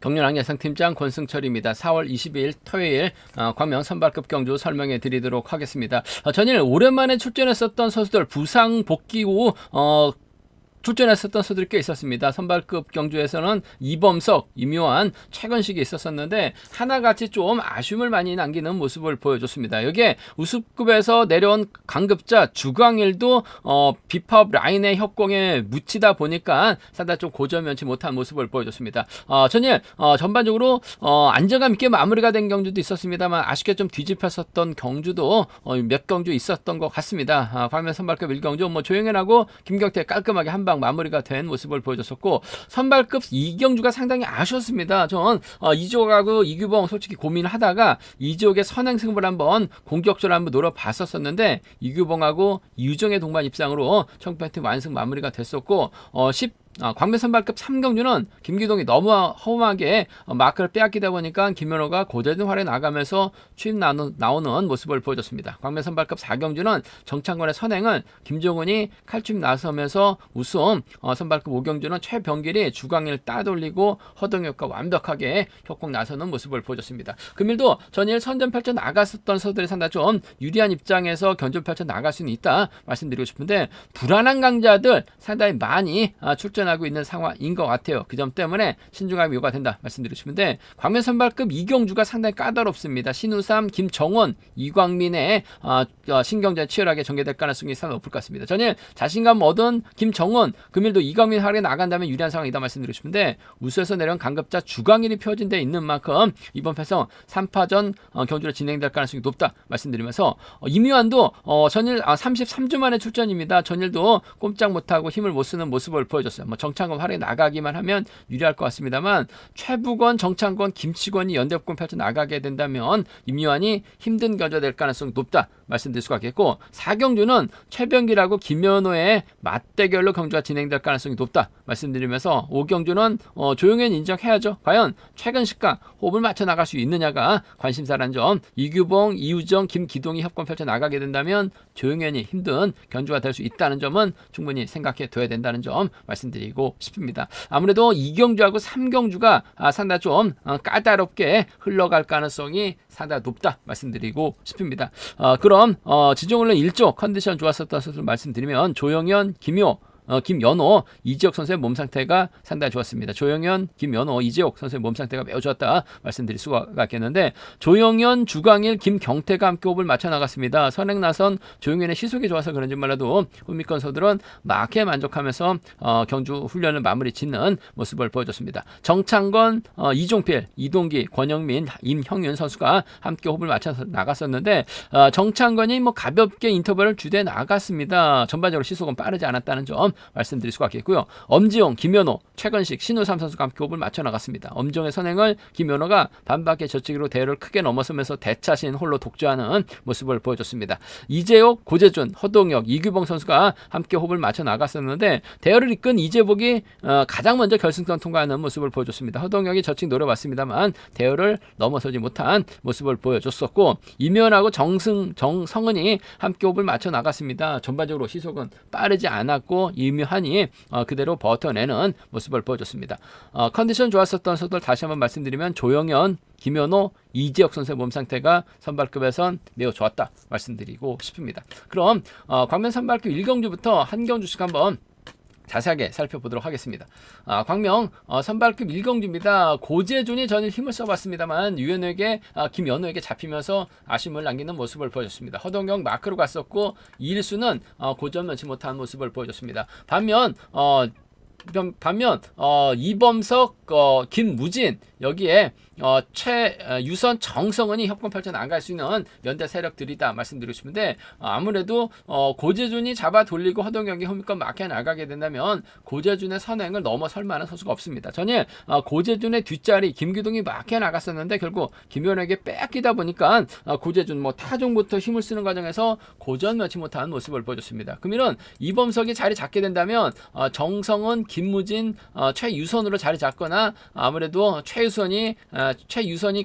경륜왕 예상팀장 권승철입니다. 4월 22일 토요일 광명 선발급 경주 설명해 드리도록 하겠습니다. 전일 오랜만에 출전했었던 선수들 부상 복귀 후 출전했었던 선수들이 꽤 있었습니다. 선발급 경주에서는 이범석, 임요한, 최건식이 있었었는데 하나같이 좀 아쉬움을 많이 남기는 모습을 보여줬습니다. 여기에 우습급에서 내려온 강급자 주광일도 비팝 라인의 협공에 묻히다 보니까 상당히 좀 고전면치 못한 모습을 보여줬습니다. 전일 전반적으로 안정감 있게 마무리가 된 경주도 있었습니다만 아쉽게 좀 뒤집혔었던 경주도 몇 경주 있었던 것 같습니다. 광명 선발급 1경주 조영현하고 김경태 깔끔하게 한방 마무리가 된 모습을 보여줬었고, 선발급 2경주가 상당히 아쉬웠습니다. 전 이지옥하고 이규봉 솔직히 고민하다가 이지옥의 선행 승부를 한번 공격적으로 한번 노려봤었는데 이규봉하고 이유정의 동반 입상으로 청평팀 완승 마무리가 됐었고, 광명 선발급 3경주는 김기동이 너무 허무하게 마크를 빼앗기다 보니까 김현호가 고재준 활에 나가면서 추임 나오는 모습을 보여줬습니다. 광명 선발급 4경주는 정창권의 선행을 김종훈이 칼춤 나서면서 우승, 선발급 5경주는 최병길이 주광일 따돌리고 허동혁과 완벽하게 협공 나서는 모습을 보여줬습니다. 금일도 전일 선전 펼쳐 나갔었던 선수들이 상당히 좀 유리한 입장에서 견전 펼쳐 나갈 수는 있다 말씀드리고 싶은데, 불안한 강자들 상당히 많이 출전하고 있는 상황인 것 같아요. 그 점 때문에 신중함이 요구된다 말씀드리고 싶은데, 광명 선발급 이경주가 상당히 까다롭습니다. 신우삼, 김정원, 이광민의 신경전 치열하게 전개될 가능성이 상당히 높을 것 같습니다. 전일 자신감 얻은 김정원, 금일도 이광민 활에 나간다면 유리한 상황이다 말씀드리고 싶은데, 우수에서 내려온 강급자 주광일이 표진 데 있는 만큼 이번 패성 3파전 경주로 진행될 가능성이 높다 말씀드리면서, 임요한도 전일 33주 만에 출전입니다. 전일도 꼼짝 못하고 힘을 못 쓰는 모습을 보여줬어요. 정창권 활에 나가기만 하면 유리할 것 같습니다만, 최북원, 정창권, 김치권이 연대협공 펼쳐 나가게 된다면 임요한이 힘든 견주가 될 가능성이 높다 말씀드릴 수가 있겠고, 4경주는 최병길하고 김현호의 맞대결로 경주가 진행될 가능성이 높다 말씀드리면서, 5경주는 조용현 인정해야죠. 과연 최근식과 호흡을 맞춰 나갈 수 있느냐가 관심사라는 점, 이규봉, 이우정, 김기동이 협공 펼쳐 나가게 된다면 조용현이 힘든 견주가 될 수 있다는 점은 충분히 생각해 둬야 된다는 점 말씀드리고 싶습니다. 아무래도 2경주하고 3경주가 상당히 좀 까다롭게 흘러갈 가능성이 상당히 높다 말씀드리고 싶습니다. 그럼 지정훈련 1조 컨디션 좋았었던 선수를 말씀드리면 조영현, 김연호, 이지옥 선수의 몸 상태가 상당히 좋았습니다. 조영현, 김연호, 이지옥 선수의 몸 상태가 매우 좋았다 말씀드릴 수가 있겠는데, 조영현, 주광일, 김경태가 함께 호흡을 맞춰 나갔습니다. 선행 나선 조영현의 시속이 좋아서 그런지 몰라도 훈미권 선수들은 막에 만족하면서 경주 훈련을 마무리 짓는 모습을 보여줬습니다. 정창건, 이종필, 이동기, 권영민, 임형윤 선수가 함께 호흡을 맞춰서 나갔었는데, 정창건이 가볍게 인터벌을 주되 나갔습니다. 전반적으로 시속은 빠르지 않았다는 점 말씀드릴 수가 있겠고요. 엄지용, 김현호, 최건식, 신우삼 선수가 함께 호흡을 맞춰 나갔습니다. 엄지용의 선행을 김현호가 반박의 저치기로 대열을 크게 넘어서면서 대차신 홀로 독주하는 모습을 보여줬습니다. 이재옥, 고재준, 허동혁, 이규봉 선수가 함께 호흡을 맞춰 나갔었는데, 대열을 이끈 이재복이 가장 먼저 결승선 통과하는 모습을 보여줬습니다. 허동혁이 저치기 노려봤습니다만 대열을 넘어서지 못한 모습을 보여줬었고, 이면하고 정성은이 함께 호흡을 맞춰 나갔습니다. 전반적으로 시속은 빠르지 않았고 임요한이 그대로 버텨내는 모습을 보여줬습니다. 컨디션 좋았었던 선수들 다시 한번 말씀드리면 조영현, 김현호, 이지혁 선수의 몸 상태가 선발급에선 매우 좋았다 말씀드리고 싶습니다. 그럼 광명 선발급 1경주부터 한 경주씩 한번 자세하게 살펴보도록 하겠습니다. 광명 선발급 1경주입니다. 고재준이 전일 힘을 써봤습니다만 김연호에게 잡히면서 아쉬움을 남기는 모습을 보여줬습니다. 허동경 마크로 갔었고 2일수는 고전 면치 못한 모습을 보여줬습니다. 반면 이범석, 김무진, 여기에 최유선, 정성은이 협공 펼쳐 나갈 수 있는 연대 세력들이다 말씀드리고 싶은데, 아무래도 고재준이 잡아 돌리고 허동혁이 홈권 막혀 나가게 된다면 고재준의 선행을 넘어설 만한 선수가 없습니다. 전에 고재준의 뒷자리 김기동이 막혀 나갔었는데 결국 김현호에게 빼앗기다 보니까 고재준 타종부터 힘을 쓰는 과정에서 고전 면치 못한 모습을 보여줬습니다. 그러면 이범석이 자리 잡게 된다면 정성은, 김무진, 최유선으로 자리 잡거나 아무래도 최유선이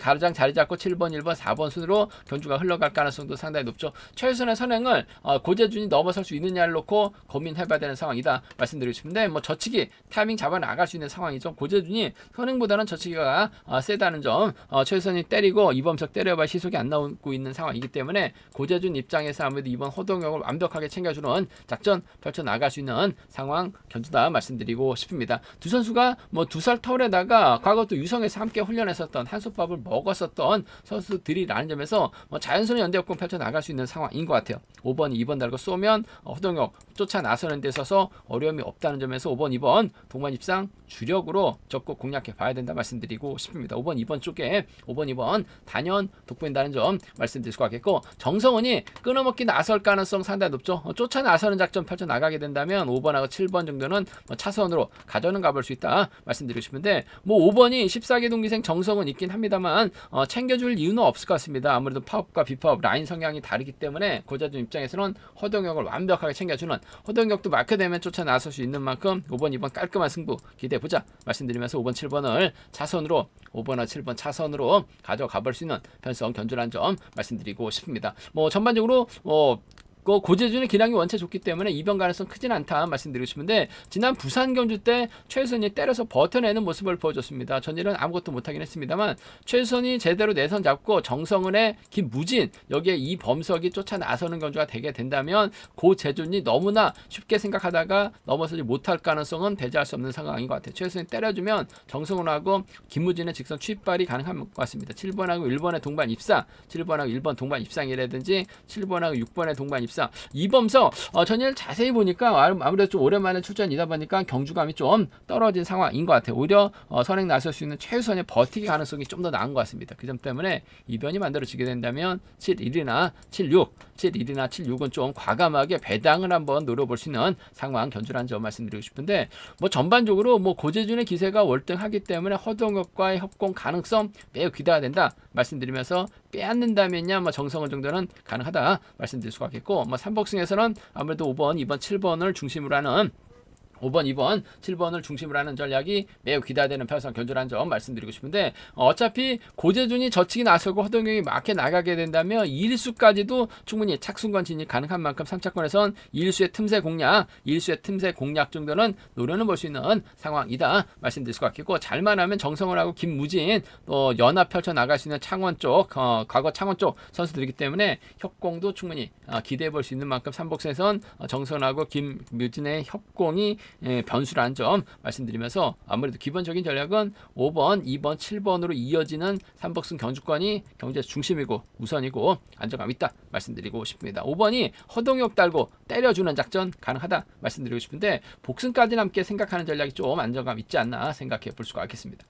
가장 자리 잡고 7번, 1번, 4번 순으로 경주가 흘러갈 가능성도 상당히 높죠. 최유선의 선행을 고재준이 넘어설 수 있느냐를 놓고 고민해봐야 되는 상황이다 말씀드리고 싶은데 뭐 저치기 타이밍 잡아 나갈 수 있는 상황이죠. 고재준이 선행보다는 저치기가 세다는 점, 최유선이 때리고 이범석 때려봐 시속이 안 나오고 있는 상황이기 때문에 고재준 입장에서 아무래도 이번 호동역을 완벽하게 챙겨주는 작전 펼쳐 나갈 수 있는 상황 견주다 말씀드리고 싶습니다. 두 선수가 뭐 두 살 터울에다가 과거 또 유성에서 함께 훈련했었던 한솥밥을 먹었었던 선수들이라는 점에서 뭐 자연스러운 연대 역공 펼쳐 나갈 수 있는 상황인 것 같아요. 5번, 2번 달고 쏘면 호동역 쫓아 나서는 데 있어서 어려움이 없다는 점에서 5번, 2번 동반 입상 주력으로 적극 공략해 봐야 된다 말씀드리고 싶습니다. 5번, 2번 쪽에 5번, 2번 단연 돋보인다는 점 말씀드릴 수 있겠고, 정성훈이 끊어먹기 나설 가능성 상당히 높죠. 쫓아 나서는 작전 펼쳐 나가게 된다면 5번하고 7번 정도는 차선으로 가져는 가볼 수 있다 말씀드리고 싶은데, 뭐 5번이 14기 동기생 정성훈 있긴 합니다만 챙겨줄 이유는 없을 것 같습니다. 아무래도 파업과 비파업 라인 성향이 다르기 때문에 고자준 입장에서는 허동역을 완벽하게 챙겨주는, 허동역도 막혀되면 쫓아 나설 수 있는 만큼 5번, 2번 깔끔한 승부 기대해보자 말씀드리면서 5번, 7번을 차선으로 5번과 7번 차선으로 가져가 볼 수 있는 편성 견주라는 점 말씀드리고 싶습니다. 뭐 전반적으로 고재준의 기량이 원체 좋기 때문에 이변 가능성 크진 않다 말씀드리고 싶은데, 지난 부산 경주 때 최선이 때려서 버텨내는 모습을 보여줬습니다. 전일은 아무것도 못하긴 했습니다만 최선이 제대로 내선 잡고 정성은의 김무진, 여기에 이범석이 쫓아 나서는 경주가 되게 된다면 고재준이 너무나 쉽게 생각하다가 넘어서지 못할 가능성은 배제할 수 없는 상황인 것 같아요. 최선이 때려주면 정성은하고 김무진의 직선 취입발이 가능한 것 같습니다. 7번하고 1번의 동반 입상, 7번하고 1번 동반 입상이라든지 7번하고 6번의 동반 입상, 이범석 전일 자세히 보니까 아무래도 좀 오랜만에 출전이다 보니까 경주감이 좀 떨어진 상황인 것 같아요. 오히려 선행 나설 수 있는 최우선의 버티기 가능성이 좀 더 나은 것 같습니다. 그 점 때문에 이변이 만들어지게 된다면 7-1이나 7-6, 7-1이나 7-6은 좀 과감하게 배당을 한번 노려볼 수 있는 상황 견주라는 점 말씀드리고 싶은데, 뭐 전반적으로 뭐 고재준의 기세가 월등하기 때문에 허동혁과의 협공 가능성 매우 기대가 된다 말씀드리면서, 빼앗는다면야 뭐 정성원 정도는 가능하다 말씀드릴 수가 있겠고, 뭐 3복승에서는 아무래도 5번, 2번, 7번을 중심으로 하는 5번, 2번, 7번을 중심으로 하는 전략이 매우 기대되는 편성 견주라는 점 말씀드리고 싶은데, 어차피 고재준이 저치기 나서고 허동영이 막혀 나가게 된다면 2일수까지도 충분히 착순권 진입 가능한 만큼 3차권에선 2일수의 틈새 공략 정도는 노려는 볼 수 있는 상황이다 말씀드릴 수가 있겠고, 잘만 하면 정성원하고 김무진 연합 펼쳐 나갈 수 있는 창원 쪽, 과거 창원 쪽 선수들이기 때문에 협공도 충분히 기대해 볼 수 있는 만큼 3복선에선 정성원하고 김무진의 협공이 변수라는 점 말씀드리면서, 아무래도 기본적인 전략은 5번, 2번, 7번으로 이어지는 3복승 경주권이 경제 중심이고 우선이고 안정감 있다 말씀드리고 싶습니다. 5번이 허동혁 달고 때려주는 작전 가능하다 말씀드리고 싶은데, 복승까지는 함께 생각하는 전략이 좀 안정감 있지 않나 생각해 볼 수가 있겠습니다.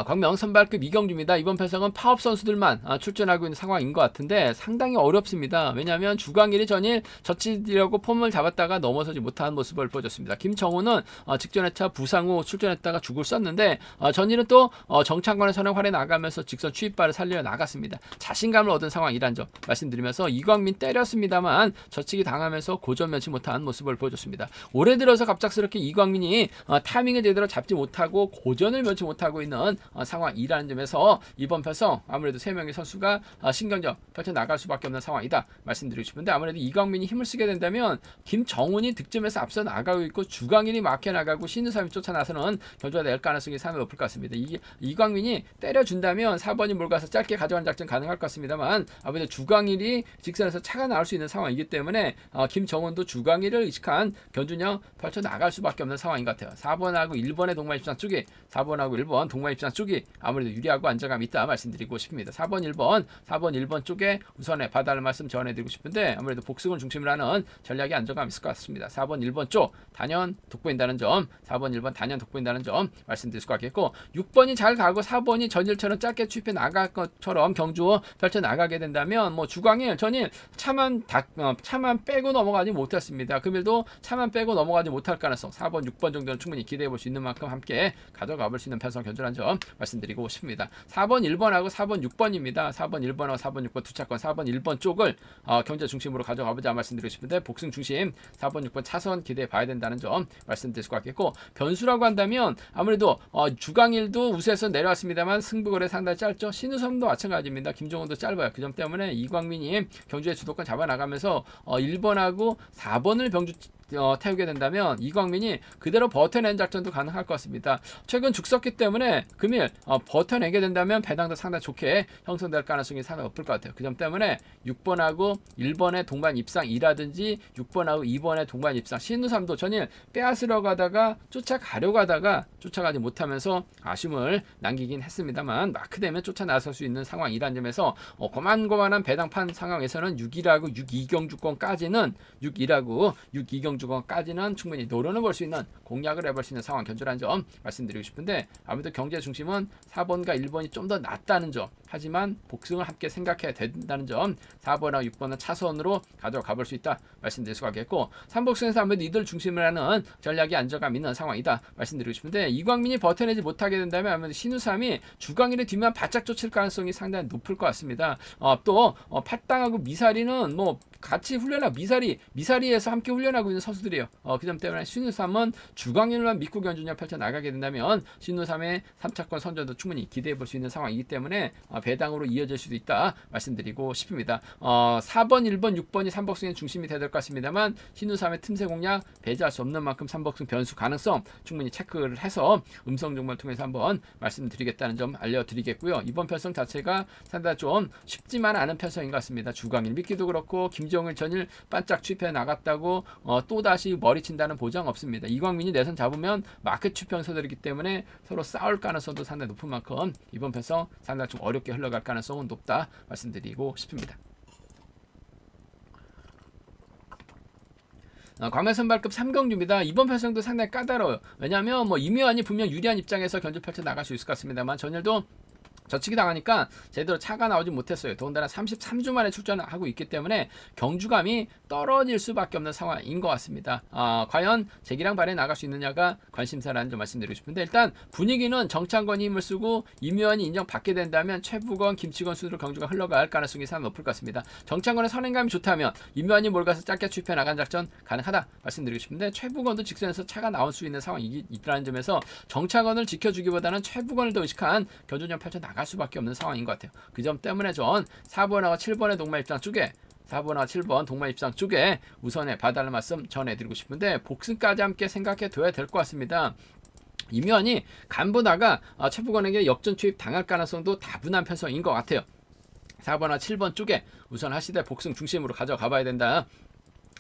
광명 선발급 이경주입니다. 이번 편성은 파업 선수들만 출전하고 있는 상황인 것 같은데 상당히 어렵습니다. 왜냐하면 주광일이 전일 젖히려고 폼을 잡았다가 넘어서지 못한 모습을 보여줬습니다. 김정우는 직전 회차 부상 후 출전했다가 죽을 썼는데 전일은 또 정창관의 선행 활에 나가면서 직선 취입발을 살려 나갔습니다. 자신감을 얻은 상황이란 점 말씀드리면서, 이광민 때렸습니다만 젖히기 당하면서 고전 면치 못한 모습을 보여줬습니다. 올해 들어서 갑작스럽게 이광민이 타이밍을 제대로 잡지 못하고 고전을 면치 못하고 있는 상황이라는 점에서 이번 편성 아무래도 3명의 선수가 신경전 펼쳐 나갈 수밖에 없는 상황이다 말씀드리고 싶은데, 아무래도 이광민이 힘을 쓰게 된다면 김정훈이 득점에서 앞서 나가고 있고 주광인이 막혀 나가고 신우삼이 쫓아 나서는 견주가 될 가능성이 상당히 높을 것 같습니다. 이광민이 때려준다면 4번이 몰가서 짧게 가져가는 작전 가능할 것 같습니다만, 아무래도 주광일이 직선에서 차가 나올 수 있는 상황이기 때문에 김정훈도 주광일을 의식한 견주력 펼쳐 나갈 수밖에 없는 상황인 것 같아요. 4번하고 1번의 동반 입장 쪽이 4번하고 1번 동반 입장 쪽이 아무래도 유리하고 안정감이 있다 말씀드리고 싶습니다. 4번 1번 쪽에 우선에 봐달라는 말씀 전해드리고 싶은데, 아무래도 복승을 중심으로 하는 전략이 안정감 있을 것 같습니다. 4번 1번 쪽 단연 돋보인다는 점, 4번 1번 단연 돋보인다는 점 말씀드릴 수가 있겠고, 6번이 잘 가고 4번이 전일처럼 짧게 취입해 나갈 것처럼 경주 펼쳐 나가게 된다면 뭐 주광일 전일 차만 빼고 넘어가지 못했습니다. 금일도 차만 빼고 넘어가지 못할 가능성 4번 6번 정도는 충분히 기대해 볼 수 있는 만큼 함께 가져가 볼 수 있는 편성 견주라는 점 점 말씀드리고 싶습니다. 4번 1번하고 4번 6번입니다. 4번 1번하고 4번 6번 두 차권 4번 1번 쪽을 경제 중심으로 가져가보자 말씀드리고 싶은데 복승 중심 4번 6번 차선 기대해 봐야 된다는 점 말씀드릴 수가 있겠고, 변수라고 한다면 아무래도 주강일도 우세에서 내려왔습니다만 승부거래 상당히 짧죠. 신우섬도 마찬가지입니다. 김종훈도 짧아요. 그 점 때문에 이광민이 경주의 주도권 잡아나가면서 1번하고 4번을 병주 태우게 된다면 이광민이 그대로 버텨낸 작전도 가능할 것 같습니다. 최근 죽었기 때문에 금일 버텨내게 된다면 배당도 상당히 좋게 형성될 가능성이 상당히 높을 것 같아요. 그 점 때문에 6번하고 1번의 동반 입상이라든지 6번하고 2번의 동반 입상, 신우삼도 전일 빼앗으러 가다가 쫓아가려고 하다가 쫓아가지 못하면서 아쉬움을 남기긴 했습니다만 마크되면 쫓아 나설 수 있는 상황이라는 점에서 고만고만한 배당판 상황에서는 6일하고 6이경주권까지는 6일하고 6이경주권까지는 충분히 노려는 볼 수 있는 공략을 해볼 수 있는 상황 견주라는 점 말씀드리고 싶은데, 아무래도 경제 중심은 4번과 1번이 좀 더 낫다는 점, 하지만 복승을 함께 생각해야 된다는 점, 4번하고 6번은 차선으로 가져가 볼 수 있다 말씀드릴 수가 있겠고, 3복승에서 아무래도 이들 중심으로 하는 전략이 안정감 있는 상황이다 말씀드리고 싶은데, 이광민이 버텨내지 못하게 된다면 아무래도 신우삼이 주강일의 뒤만 바짝 쫓을 가능성이 상당히 높을 것 같습니다. 또 팔당하고 미사리는 뭐 같이 훈련하고 미사리에서 함께 훈련하고 있는 선수들이에요. 그 점 때문에 신우삼은 주강일만 믿고 견주냐 펼쳐 나가게 된다면 신우삼의 3차권 선전도 충분히 기대해 볼 수 있는 상황이기 때문에 배당으로 이어질 수도 있다 말씀드리고 싶습니다. 4번, 1번, 6번이 3복승의 중심이 되야 될 것 같습니다만 신우삼의 틈새 공략 배제할 수 없는 만큼 3복승 변수 가능성 충분히 체크를 해서 음성 정보를 통해서 한번 말씀드리겠다는 점 알려드리겠고요. 이번 편성 자체가 상당히 좀 쉽지만 않은 편성인 것 같습니다. 주강일 믿기도 그렇고 김정일 전일 반짝 취패 나갔다고 또다시 머리친다는 보장 없습니다. 이광민이 내선 잡으면 마크 추평서들이기 때문에 서로 싸울 가능성도 상당히 높은 만큼 이번 편성 상당히 좀 어렵게 흘러갈 가능성은 높다 말씀드리고 싶습니다. 광명선발급 3경주입니다. 이번 편성도 상당히 까다로워요. 왜냐하면 이묘한이 분명 유리한 입장에서 견주 펼쳐 나갈 수 있을 것 같습니다만 전일도 젖히기 당하니까 제대로 차가 나오지 못했어요. 더군다나 33주 만에 출전을 하고 있기 때문에 경주감이 떨어질 수밖에 없는 상황인 것 같습니다. 과연 재기량 발에 나갈 수 있느냐가 관심사라는 점 말씀드리고 싶은데, 일단 분위기는 정창건이 힘을 쓰고 이묘한이 인정받게 된다면 최부건, 김치건 순으로 경주가 흘러갈 가능성이 상당히 높을 것 같습니다. 정창건의 선행감이 좋다면 이묘한이 몰가서 짧게 취패 나간 작전 가능하다 말씀드리고 싶은데, 최부건도 직선에서 차가 나올 수 있는 상황이 있다는 점에서 정창건을 지켜주기보다는 최부건을 더 의식한 견주전 펼쳐 나갈 수밖에 없는 상황인 것 같아요. 그 점 때문에 전 4번하고 7번의 동반 입장 쪽에 4번하고 7번 동반 입장 쪽에 우선에 봐달라는 말씀 전해드리고 싶은데, 복승까지 함께 생각해 둬야 될 것 같습니다. 이면이 간보다가 최부건에게 역전 투입 당할 가능성도 다분한 편성인 것 같아요. 4번하고 7번 쪽에 우선 하시되 복승 중심으로 가져가 봐야 된다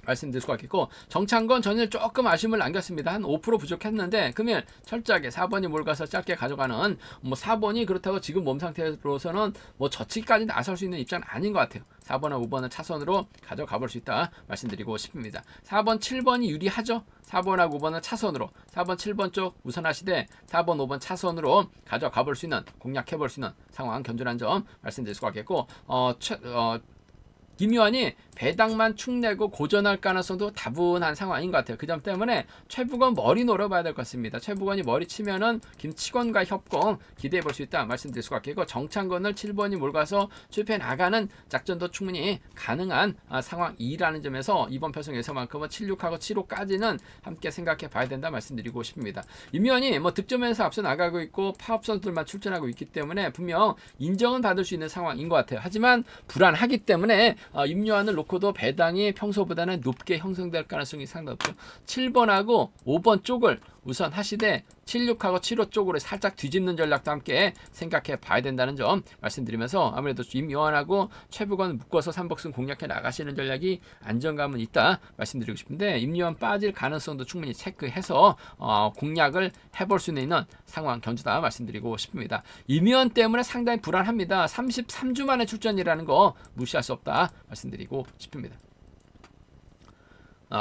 말씀드릴 수가 있겠고, 정창건 전일 조금 아쉬움을 남겼습니다. 한 5% 부족했는데 금일 철저하게 4번이 몰가서 짧게 가져가는, 4번이 그렇다고 지금 몸 상태로서는 저치기까지 나설 수 있는 입장은 아닌 것 같아요. 4번하고 5번은 차선으로 가져가 볼 수 있다 말씀드리고 싶습니다. 4번, 7번이 유리하죠. 4번하고 5번은 차선으로, 4번, 7번 쪽 우선하시되 4번, 5번 차선으로 가져가 볼 수 있는, 공략해 볼 수 있는 상황 견주라는 점 말씀드릴 수가 있겠고, 김요한이 배당만 축내고 고전할 가능성도 다분한 상황인 것 같아요. 그 점 때문에 최부건 머리 노려봐야 될 것 같습니다. 최부건이 머리 치면은 김치건과 협공 기대해 볼 수 있다 말씀드릴 수가 있겠고, 정창건을 7번이 몰가서 출패 나가는 작전도 충분히 가능한 상황이라는 점에서 이번 편성에서만큼은 76하고 75까지는 함께 생각해 봐야 된다 말씀드리고 싶습니다. 임요한이 득점에서 앞서 나가고 있고 파업 선수들만 출전하고 있기 때문에 분명 인정은 받을 수 있는 상황인 것 같아요. 하지만 불안하기 때문에 임요한을 놓고도 배당이 평소보다는 높게 형성될 가능성이 상당히 높죠. 7번하고 5번 쪽을 우선 하시되 76하고 75 쪽으로 살짝 뒤집는 전략도 함께 생각해 봐야 된다는 점 말씀드리면서, 아무래도 임요한하고 최부건 묶어서 3복승 공략해 나가시는 전략이 안정감은 있다 말씀드리고 싶은데, 임요한 빠질 가능성도 충분히 체크해서 공략을 해볼 수 있는 상황 견주다 말씀드리고 싶습니다. 임요한 때문에 상당히 불안합니다. 33주 만에 출전이라는 거 무시할 수 없다 말씀드리고 싶습니다.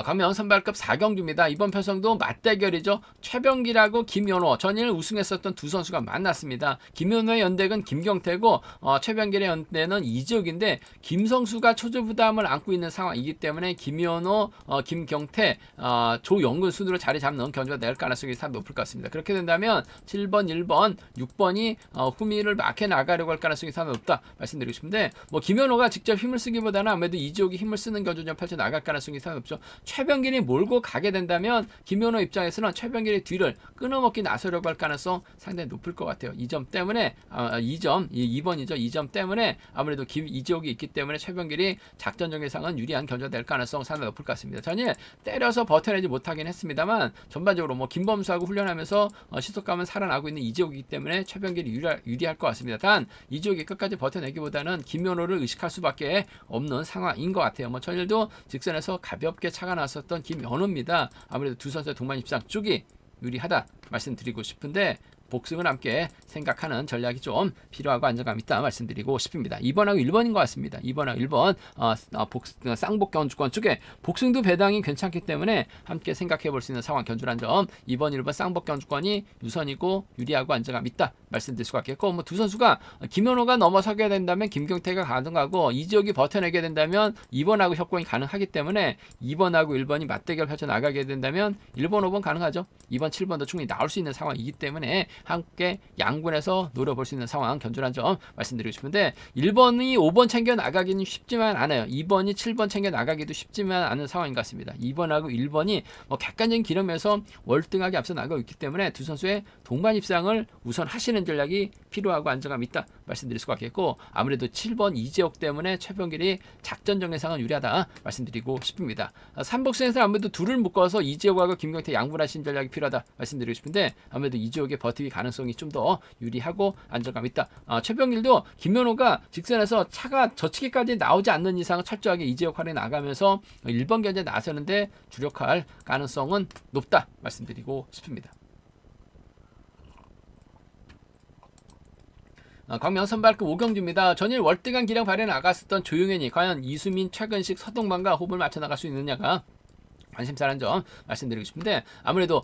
강명 선발급 4경주입니다. 이번 편성도 맞대결이죠. 최병길하고 김연호, 전일 우승했었던 두 선수가 만났습니다. 김연호의 연대는 김경태고 최병길의 연대는 이지욱인데 김성수가 초조 부담을 안고 있는 상황이기 때문에 김연호, 김경태, 조영근 순으로 자리 잡는 견주가 될 가능성이 상당히 높을 것 같습니다. 그렇게 된다면 7번, 1번, 6번이 후미를 막해 나가려고 할 가능성이 상당히 높다 말씀드리고 싶은데 김연호가 직접 힘을 쓰기보다는 아무래도 이지욱이 힘을 쓰는 견주 좀 펼쳐 나갈 가능성이 상당히 높죠. 최병길이 몰고 가게 된다면 김연호 입장에서는 최병길의 뒤를 끊어먹기 나서려고 할 가능성 상당히 높을 것 같아요. 이 점 때문에 2번이죠. 2점 때문에 아무래도 이지욱이 있기 때문에 최병길이 작전적 예상은 유리한 견주가 될 가능성 상당히 높을 것 같습니다. 전일 때려서 버텨내지 못하긴 했습니다만 전반적으로 김범수하고 훈련하면서 시속감은 살아나고 있는 이지욱이기 때문에 최병길이 유리할 것 같습니다. 단 이지욱이 끝까지 버텨내기보다는 김연호를 의식할 수밖에 없는 상황인 것 같아요. 전일도 직선에서 가볍게 차가 나왔었던 김연호입니다. 아무래도 두 선수의 동반 입상 쪽이 유리하다 말씀드리고 싶은데 복승을 함께 생각하는 전략이 좀 필요하고 안정감 있다 말씀드리고 싶습니다. 2번하고 1번인 것 같습니다. 2번하고 1번 쌍복 견주권 쪽에 복승도 배당이 괜찮기 때문에 함께 생각해 볼 수 있는 상황 견주란 점 2번, 1번 쌍복 견주권이 유선이고 유리하고 안정감 있다 말씀드릴 수가 있겠고 두 선수가 김연호가 넘어서게 된다면 김경태가 가능하고 이지욱이 버텨내게 된다면 2번하고 협공이 가능하기 때문에 2번하고 1번이 맞대결 펼쳐 나가게 된다면 1번, 5번 가능하죠. 2번, 7번도 충분히 나올 수 있는 상황이기 때문에 함께 양군에서 노려볼 수 있는 상황 견주란 점 말씀드리고 싶은데 1번이 5번 챙겨 나가기는 쉽지만 않아요. 2번이 7번 챙겨 나가기도 쉽지만 않은 상황인 것 같습니다. 2번하고 1번이 객관적인 기름에서 월등하게 앞서 나가고 있기 때문에 두 선수의 동반 입상을 우선 하시는 전략이 필요하고 안정감 있다 말씀드릴 수가 있겠고 아무래도 7번 이재욱 때문에 최병길이 작전적 예상은 유리하다 말씀드리고 싶습니다. 3복승에서 아무래도 둘을 묶어서 이재욱하고 김경태 양분하신 전략이 필요하다 말씀드리고 싶은데 아무래도 이재욱의 버티기 가능성이 좀 더 유리하고 안정감 있다. 최병길도 김연호가 직선에서 차가 저치기까지 나오지 않는 이상 철저하게 이재욱 활에 나가면서 1번 견제에 나서는데 주력할 가능성은 높다 말씀드리고 싶습니다. 광명 선발급 5경주입니다. 전일 월등한 기량 발휘에 나갔었던 조용현이 과연 이수민, 최근식, 서동반과 호흡을 맞춰 나갈 수 있느냐가 관심사라는 점 말씀드리고 싶은데 아무래도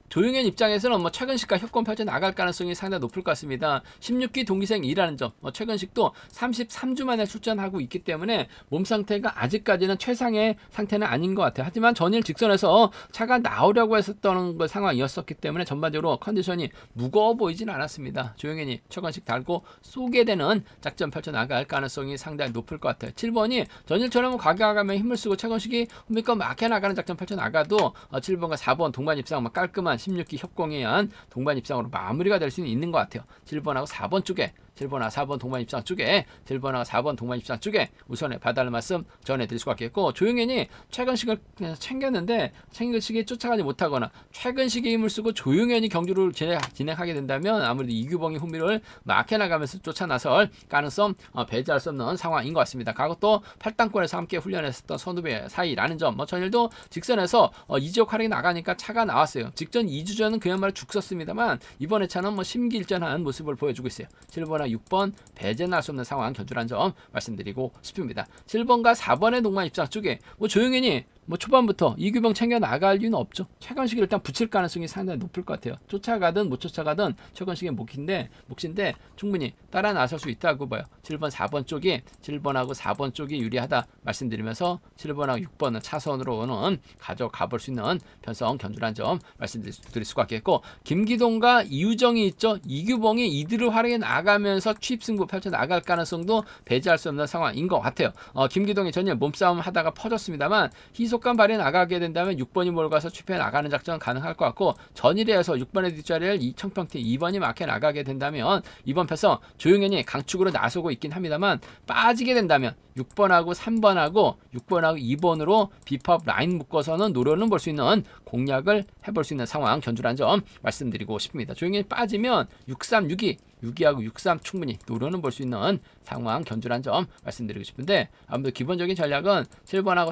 조용현 입장에서는 최근식과 협권 펼쳐 나갈 가능성이 상당히 높을 것 같습니다. 16기 동기생이라는 점, 최근식도 33주 만에 출전하고 있기 때문에 몸 상태가 아직까지는 최상의 상태는 아닌 것 같아요. 하지만 전일 직선에서 차가 나오려고 했었던 상황이었었기 때문에 전반적으로 컨디션이 무거워 보이진 않았습니다. 조용현이 최근식 달고 쏘게 되는 작전 펼쳐 나갈 가능성이 상당히 높을 것 같아요. 7번이 전일처럼 과격하면 힘을 쓰고 최근식이 홈미권 막혀 나가는 작전 펼쳐 나가도 7번과 4번 동반 입상 깔끔한 16기 협공에 의한 동반 입상으로 마무리가 될 수는 있는 것 같아요. 7번하고 4번 쪽에 7번하고 4번 동반 입상 쪽에 7번하고 4번 동반 입상 쪽에 우선에 봐달라는 말씀 전해드릴 수가 있겠고 조용현이 최근식을 챙겼는데 최근식이 쫓아가지 못하거나 최근식의 힘을 쓰고 조용현이 경주를 진행하게 된다면 아무래도 이규봉이 후미를 막혀나가면서 쫓아나설 가능성 배제할 수 없는 상황인 것 같습니다. 과거 또 8단권에서 함께 훈련했었던 선후배 사이라는 점 전일도 직선에서 이지옥 활약이 나가니까 차가 나왔어요. 직전 2주 전은 그야말로 죽었습니다만 이번 회차는 심기일전한 모습을 보여주고 있어요. 7번과 6번 배제할 수 없는 상황 견주란 점 말씀드리고 싶습니다. 7번과 4번의 동반 입상 쪽에 조용현이 초반부터 이규병 챙겨 나갈 이유는 없죠. 최근식이 일단 붙일 가능성이 상당히 높을 것 같아요. 쫓아가든 못 쫓아가든 최근식의 몫인데 충분히 따라 나설 수 있다고 봐요. 7번, 4번 쪽이 7번하고 4번 쪽이 유리하다 말씀드리면서 7번하고 6번은 차선으로는 가져가 볼 수 있는 편성 견주란 점 말씀드릴 수가 있겠고 김기동과 이우정이 있죠. 이규봉이 이들을 활용해 나가면서 취입승부 펼쳐 나갈 가능성도 배제할 수 없는 상황인 것 같아요. 김기동이 전혀 몸싸움 하다가 퍼졌습니다만 희속감 발휘해 나가게 된다면 6번이 몰아가서 취패해 나가는 작전 가능할 것 같고 전일에 해서 6번의 뒷자리를 청평티 2번이 막혀 나가게 된다면 이번 편성 조용현이 강축으로 나서고 있긴 합니다만 빠지게 된다면 6번하고 3번하고 6번하고 2번으로 비팝 라인 묶어서는 노려는 볼 수 있는 공략을 해볼 수 있는 상황 견주란 점 말씀드리고 싶습니다. 조용현이 빠지면 6-3, 6-2 6-2하고 6-3 충분히 노려는 볼 수 있는 상황 견주란 점 말씀드리고 싶은데 아무래도 기본적인 전략은 7번하고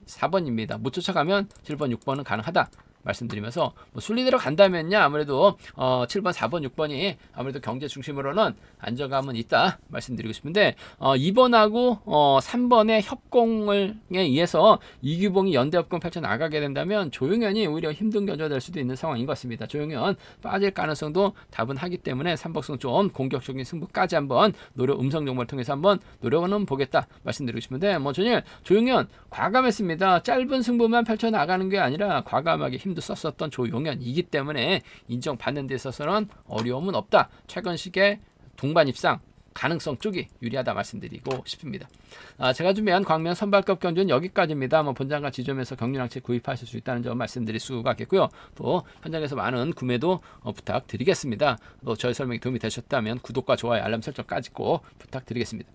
4번입니다. 못 쫓아가면 7번, 6번은 가능하다 말씀드리면서 뭐 순리대로 간다면요 아무래도 7번, 4번, 6번이 아무래도 경제 중심으로는 안정감은 있다 말씀드리고 싶은데 2번하고 3번의 협공에 의해서 이규봉이 연대협공 펼쳐 나가게 된다면 조용현이 오히려 힘든 견제가 될 수도 있는 상황인 것 같습니다. 조용현 빠질 가능성도 다분하기 때문에 삼복승 좀 공격적인 승부까지 한번 음성 정보를 통해서 한번 노력은 보겠다 말씀드리고 싶은데 뭐 전일 조용현 과감했습니다. 짧은 승부만 펼쳐 나가는 게 아니라 과감하게 힘도 썼었던 조용현이기 때문에 인정받는 데 있어서는 어려움은 없다. 최근 시기에 동반 입상 가능성 쪽이 유리하다 말씀드리고 싶습니다. 제가 준비한 광명 선발급 경주는 여기까지입니다. 본장과 지점에서 경륜항체 구입하실 수 있다는 점 말씀드릴 수가 있겠고요. 또 현장에서 많은 구매도 부탁드리겠습니다. 또 저희 설명이 도움이 되셨다면 구독과 좋아요, 알람 설정까지 꼭 부탁드리겠습니다.